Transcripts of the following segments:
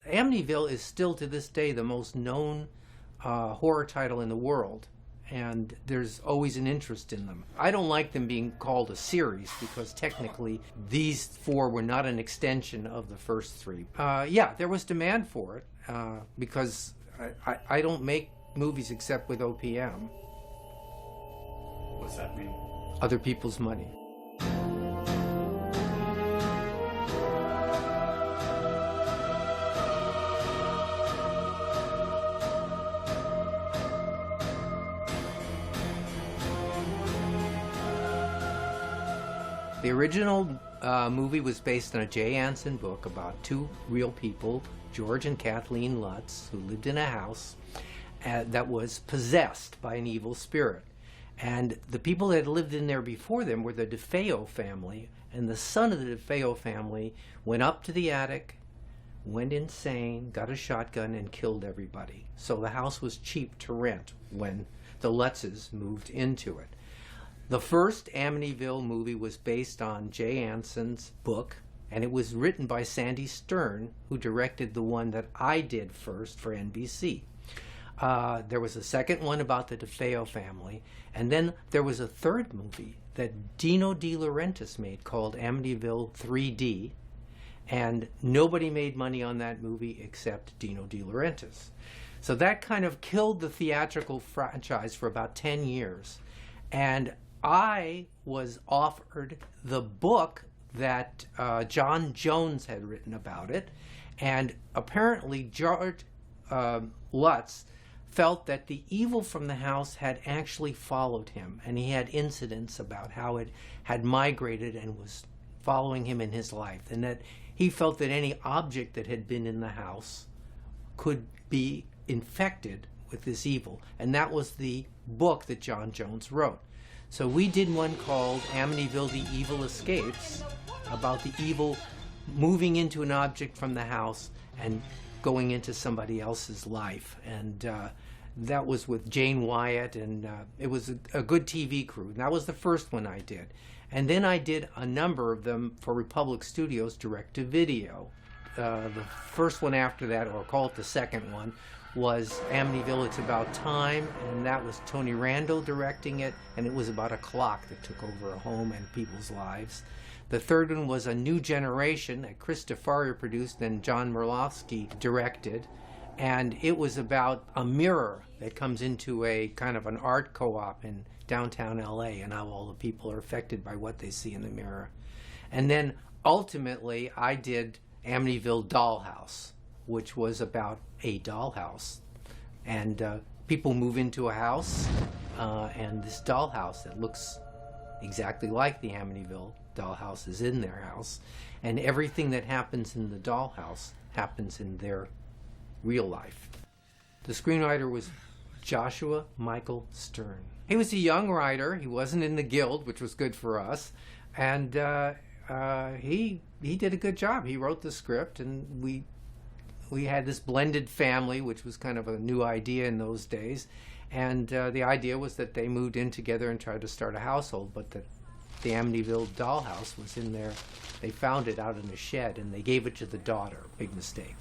Amityville is still to this day the most known horror title in the world, and there's always an interest in them. I don't like them being called a series because technically these four were not an extension of the first three. Yeah, there was demand for it because I don't make movies except with OPM. What's that mean? Other people's money. The original movie was based on a Jay Anson book about two real people, George and Kathleen Lutz, who lived in a house that was possessed by an evil spirit. And the people that had lived in there before them were the DeFeo family, and the son of the DeFeo family went up to the attic, went insane, got a shotgun, and killed everybody. So the house was cheap to rent when the Lutzes moved into it. The first Amityville movie was based on Jay Anson's book, and it was written by Sandy Stern, who directed the one that I did first for NBC. There was a second one about the DeFeo family, and then there was a third movie that Dino De Laurentiis made called Amityville 3D, and nobody made money on that movie except Dino De Laurentiis. So that kind of killed the theatrical franchise for about 10 years. And I was offered the book that John Jones had written about it, and apparently George Lutz felt that the evil from the house had actually followed him, and he had incidents about how it had migrated and was following him in his life, and that he felt that any object that had been in the house could be infected with this evil, and that was the book that John Jones wrote. So we did one called Amityville: The Evil Escapes, about the evil moving into an object from the house and going into somebody else's life. And that was with Jane Wyatt, and it was a good TV crew. And that was the first one I did. And then I did a number of them for Republic Studios direct-to-video. The first one after that, or call it the second one, was Amityville: It's About Time, and that was Tony Randall directing it, and it was about a clock that took over a home and people's lives. The third one was A New Generation that Chris DeFaria produced and John Merlofsky directed, and it was about a mirror that comes into a kind of an art co-op in downtown LA, and how all the people are affected by what they see in the mirror. And then ultimately I did Amityville Dollhouse, which was about a dollhouse, and people move into a house, and this dollhouse that looks exactly like the Amityville dollhouse is in their house, and everything that happens in the dollhouse happens in their real life. The screenwriter was Joshua Michael Stern. He was a young writer. He wasn't in the guild, which was good for us, and he did a good job. He wrote the script, and we had this blended family, which was kind of a new idea in those days. And the idea was that they moved in together and tried to start a household, but that the Amityville dollhouse was in there. They found it out in a shed, and they gave it to the daughter. Big mistake.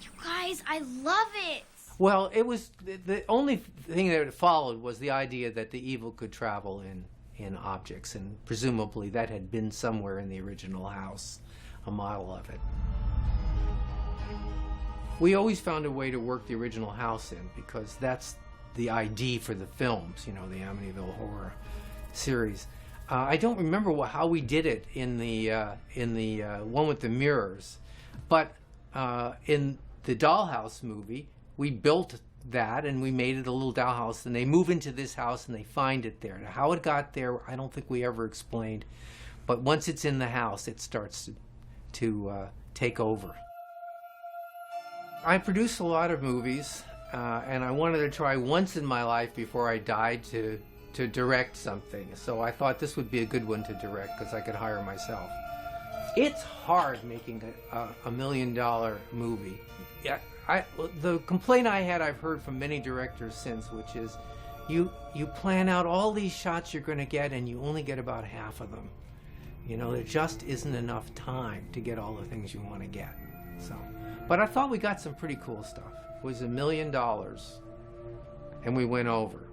You guys, I love it! Well, it was the only thing that followed was the idea that the evil could travel in objects, and presumably that had been somewhere in the original house, a model of it. We always found a way to work the original house in, because that's the ID for the films, you know, the Amityville horror series. I don't remember how we did it in the one with the mirrors, but in the Dollhouse movie, we built that and we made it a little dollhouse, and they move into this house and they find it there. Now, how it got there, I don't think we ever explained, but once it's in the house, it starts to take over. I produced a lot of movies, and I wanted to try once in my life before I died to direct something. So I thought this would be a good one to direct because I could hire myself. It's hard making a $1 million movie. Yeah, the complaint I've heard from many directors since, which is you plan out all these shots you're going to get and you only get about half of them. You know, there just isn't enough time to get all the things you want to get. So, but I thought we got some pretty cool stuff. It was $1 million, and we went over.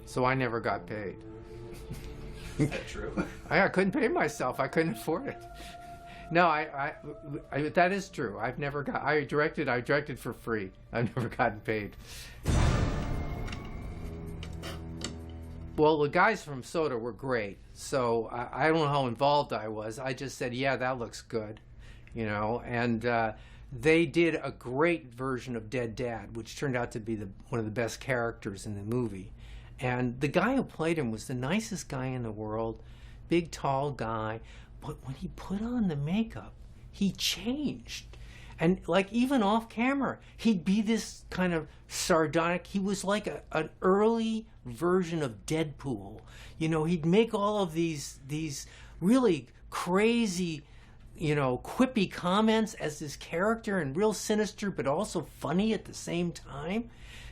So I never got paid. Is that true? I couldn't pay myself. I couldn't afford it. No, that is true. I've never got. I directed for free. I've never gotten paid. Well, the guys from Soda were great. So I don't know how involved I was. I just said, yeah, that looks good, you know. And they did a great version of Dead Dad, which turned out to be one of the best characters in the movie. And the guy who played him was the nicest guy in the world, big, tall guy. But when he put on the makeup, he changed. And like even off camera, he'd be this kind of sardonic. He was like an early version of Deadpool. You know, he'd make all of these really crazy, you know, quippy comments as this character, and real sinister, but also funny at the same time.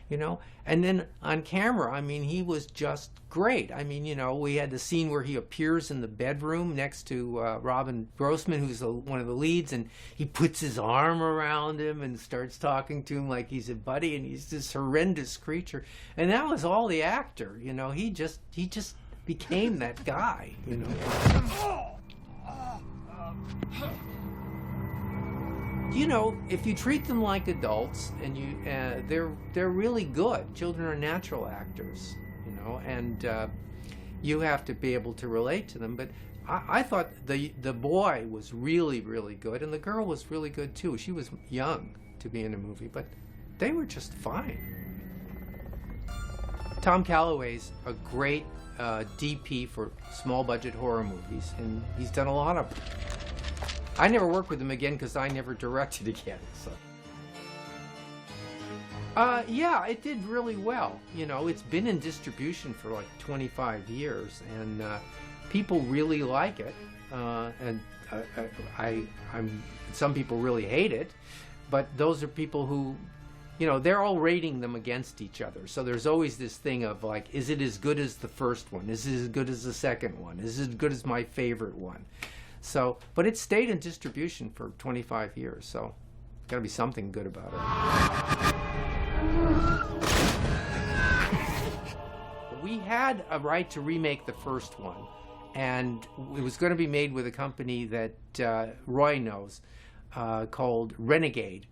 You know, and then on camera, I mean, he was just great. I mean, you know, we had the scene where he appears in the bedroom next to Robin Grossman, who's one of the leads, and he puts his arm around him and starts talking to him like he's a buddy, and he's this horrendous creature. And that was all the actor, you know. He just became that guy, you know. You know, if you treat them like adults, and they're really good. Children are natural actors, you know, and you have to be able to relate to them. But I thought the boy was really, really good, and the girl was really good too. She was young to be in a movie, but they were just fine. Tom Calloway's a great DP for small budget horror movies, and he's done a lot of them. I never worked with him again because I never directed again. So, yeah, it did really well. You know, it's been in distribution for like 25 years, and people really like it. And some people really hate it, but those are people who, you know, they're all rating them against each other. So there's always this thing of like, is it as good as the first one? Is it as good as the second one? Is it as good as my favorite one? So, but it stayed in distribution for 25 years, so got to be something good about it. We had a right to remake the first one, and it was going to be made with a company that Roy knows called Renegade.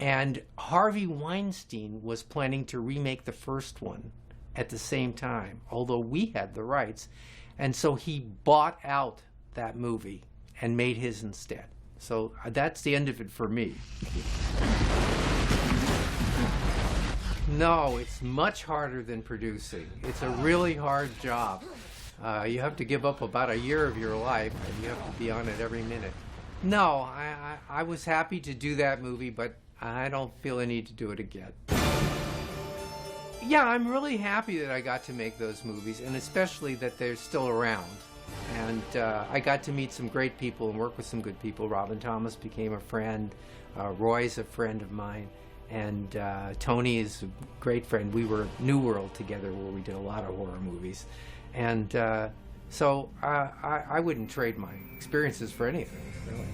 And Harvey Weinstein was planning to remake the first one at the same time, although we had the rights. And so he bought out that movie and made his instead. So that's the end of it for me. No, it's much harder than producing. It's a really hard job. You have to give up about a year of your life, and you have to be on it every minute. No, I was happy to do that movie, but I don't feel a need to do it again. Yeah, I'm really happy that I got to make those movies, and especially that they're still around. And I got to meet some great people and work with some good people. Robin Thomas became a friend. Roy's a friend of mine. And Tony is a great friend. We were New World together, where we did a lot of horror movies. And so I wouldn't trade my experiences for anything, really.